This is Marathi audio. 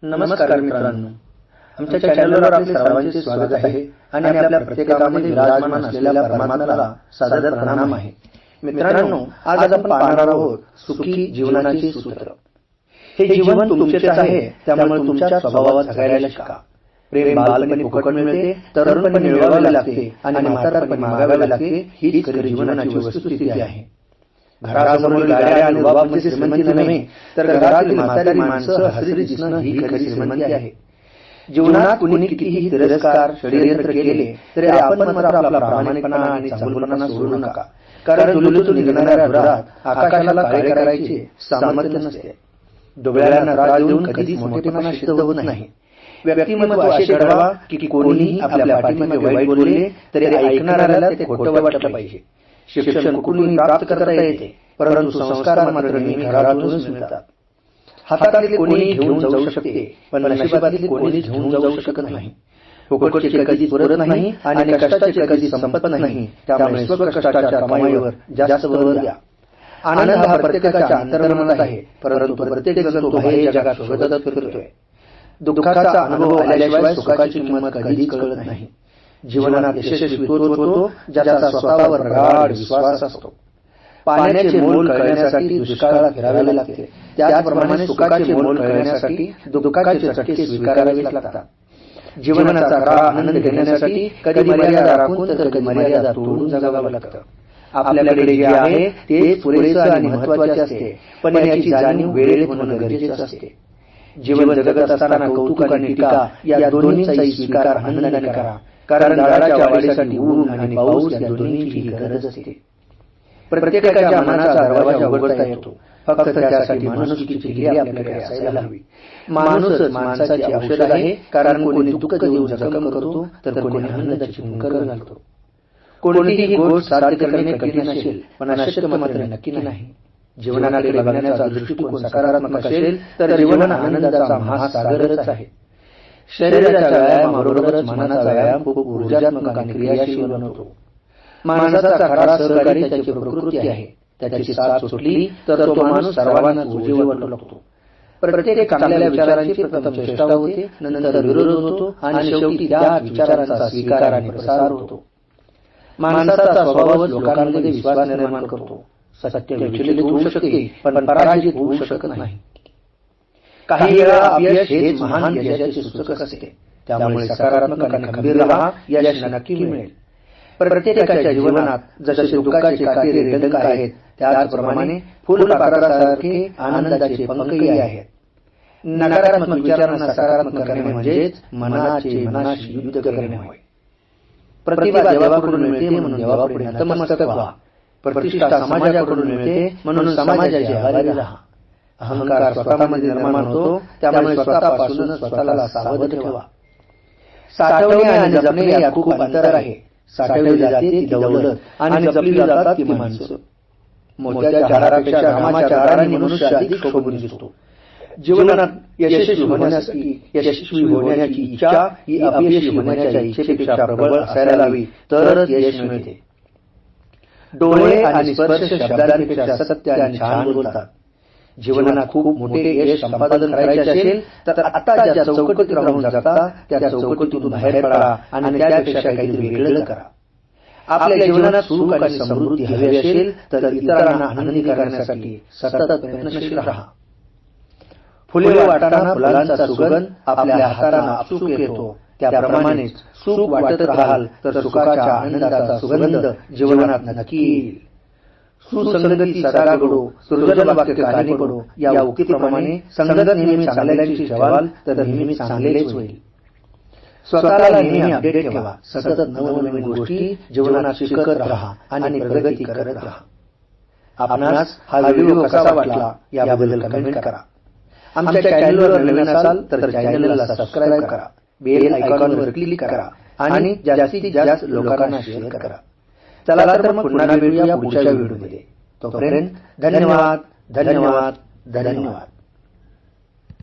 नमस्कार मित्रांनो, आमच्या चॅनलवर आपले सर्वांचे स्वागत आहे आणि आपल्या प्रत्येकामध्ये विराजमान असलेल्या परमात्म्याला सादर प्रणाम आहे. मित्रांनो, आज आपण पाहणार आहोत सुखी जीवनाचे सूत्र. हे जीवन तुमचेच आहे, त्यामुळे तुमच्या स्वभावात जगायला शिका. प्रेम बालपणी फुकट मिळते, तरुणपणी मिळवावे लागते आणि म्हातारपणी मागावे लागते. हीच खरी जीवनाची वस्तुस्थिती आहे. घरासमोरील गाड्या आणि रुबाबाची श्रीमंती नव्हे, तर घरातील म्हातारी माणसं हसरी दिसणं ही खरी श्रीमंती आहे. जीवनात कुणी कितीही तिरस्कार षडयंत्र केले तरी आपण मात्र आपला प्रामाणिकपणा आणि चांगुलपणा सोडू नका. कारण जुलूतून निघणाऱ्या धुरात आकाशाला काळे करायचे सामर्थ्य नसते. डोळ्यांना त्रास देऊन कधीच मोठेपणा सिद्ध होत नाही. व्यक्तिमत्व असे घडवा की कोणीही आपल्या पाठीमागे वाईट बोलले तरी ऐकणाऱ्याला ते खोटं वाटलं पाहिजे. शिक्षण कुठूनही प्राप्त करता येते, परंतु संस्कार मात्र नेहमी घरातूनच मिळतात. हातातले कोणीही घेऊन जाऊ शकते, पण नशिबातले कोणीच घेऊन जाऊ शकत नाही. फुकटचे कधी पुरत नाही आणि कष्टाचे कधी संपत नाही. त्यामुळे स्वकष्टाच्या कमाईवर जास्त भर द्या. आनंद हा प्रत्येकाच्या अंतर्मनात आहे, परंतु प्रत्येक जण तो बाह्य जगात शोधत फिरतोय. दुःखाचा अनुभव आल्याशिवाय सुखाची किंमत कधीच कळत नाही. जीवनात यशस्वी तोच होतो ज्याचा स्वतःवर प्रगाढ विश्वास असतो. पाण्याचे मोल कळण्यासाठी दुष्काळात फिरावे लागते, त्याचप्रमाणे सुखाचे मोल कळण्यासाठी दुःखाचे चटके स्वीकारावे लागतात. जीवनाचा खरा आनंद घेण्यासाठी कधी मर्यादा राखून तर कधी मर्यादा तोडून जगावं लागतं. आपल्याकडे जे आहे ते पुरेसं आणि महत्वाचे असते, पण याची जाणीव वेळेत होणं गरजेचं असते. जीवन जगत असताना कौतुक आणि टीका या दोन्हींचाही स्वीकार आनंदाने करा, कारण झाडाच्या वाढीसाठी ऊन आणि पाऊस या दोन्हींची गरज असते. प्रत्येकाच्या मनाचा दरवाजा उघडता येतो, फक्त त्यासाठी माणुसकीची किल्ली आपल्याकडे असायला हवी. माणूसच माणसाची औषध आहे, कारण कोणी दुःख देऊन जखम करतो तर कोणी आनंदाची फुंकर घालतो. कोणतीही गोष्ट साध्य करणे कठीण असेल, पण अशक्य मात्र नक्की नाही. जीवनाकडे बघण्याचा दृष्टिकोन सकारात्मक असेल तर जीवन आनंदाचा महासागरच आहे. शरीराच्या व्यायामाबरोबरच मनाचा व्यायाम खूप ऊर्जात्मक आणि क्रियाशील बनवतो. माणसाचा खरा सहकारी त्याची प्रकृती आहे. त्याची साथ सुटली तर तो माणूस सर्वांना उजीव वाटू लागतो. प्रत्येक चांगल्या विचारांची प्रथम चेष्टा होते, नंतर विरोध होतो आणि शेवटी त्या विचारांचा स्वीकार आणि प्रसार होतो. माणसाचा स्वभावच लोकांमध्ये विश्वास निर्माण करतो. सत्य विचलित होऊ शकते, पण पराजित होऊ शकत नाही. काही वेळा अपयश हेच महान यशाचे सूचक असते. त्यामुळे सकारात्मक आणि खंबीर राहा, यश नक्की मिळेल. प्रत्येकाच्या जीवनात जसे दुःखाचे काटेरी रेडंक आहेत, त्याचप्रमाणे फुलपाखरासारखे आनंदाचे पंखही आहेत. नकारात्मक विचारांना सकारात्मक करणे म्हणजेच मनाशी युद्ध करणे होय. प्रतिभा देवाकडून मिळते म्हणून देवापुढे नतमस्तक व्हा. प्रतिष्ठा समाजाकडून मिळते म्हणून समाजाचे आभारी राहा. अहंकार स्वतःमध्ये निर्माण होतो, त्यामुळे स्वतःपासूनच स्वतःला सावध ठेवा. साठवणे आणि जपणे यात खूप अंतर आहे. साठवली जाते ती दौलत आणि जपली जातात ती माणसं. मोत्याच्या हारापेक्षा रामाच्या हाराने मनुष्य अधिक शोभून दिसतो. जीवनात यशस्वी होण्याची इच्छा ही अपयशी होण्याच्या इच्छेपेक्षा प्रबळ असायला हवी, तरच यश मिळते. डोळे आणि स्पर्श शब्दांपेक्षा सत्य आणि छान बोलतात. जीवनात खूप मोठे यश संपादन करायचे असेल तर आता ज्या चौकटीत राहून जगता त्या चौकटीतून बाहेर पडा आणि त्यापेक्षा काहीतरी वेगळं करा. आपल्या जीवनात सुख आणि समृद्धी हवी असेल तर इतरांना आनंदी करण्यासाठी सतत प्रयत्नशील राहा. फुले वाटताना फुलांचा सुगंध आपल्या हातांना आपसूक येतो, त्याप्रमाणे सुख वाटत राहाल तर सुखाच्या आनंदाचा सुगंध जीवनात नक्की येईल. सुसंगती सदा घडो, सृजन वाक्य कानी पडो या उक्तीप्रमाणे संगत नेहमी चांगल्याची ठेवाल तर नेहमी चांगलेच होईल. स्वतःला नेहमी अपडेट ठेवा. सतत नवनवीन गोष्टी जीवनात शिकत राहा आणि प्रगती करत राहा. आपणास हा व्हिडिओ कसा वाटला याबद्दल कमेंट करा. आमच्या चॅनलवर नवीन असाल तर चॅनलला सबस्क्राईब करा, बेल आयकॉनवर क्लिक करा आणि जास्तीत जास्त लोकांना शेअर करा. चला तर मग पुन्हा भेटूया पुढच्या व्हिडिओमध्ये. तोपर्यंत धन्यवाद.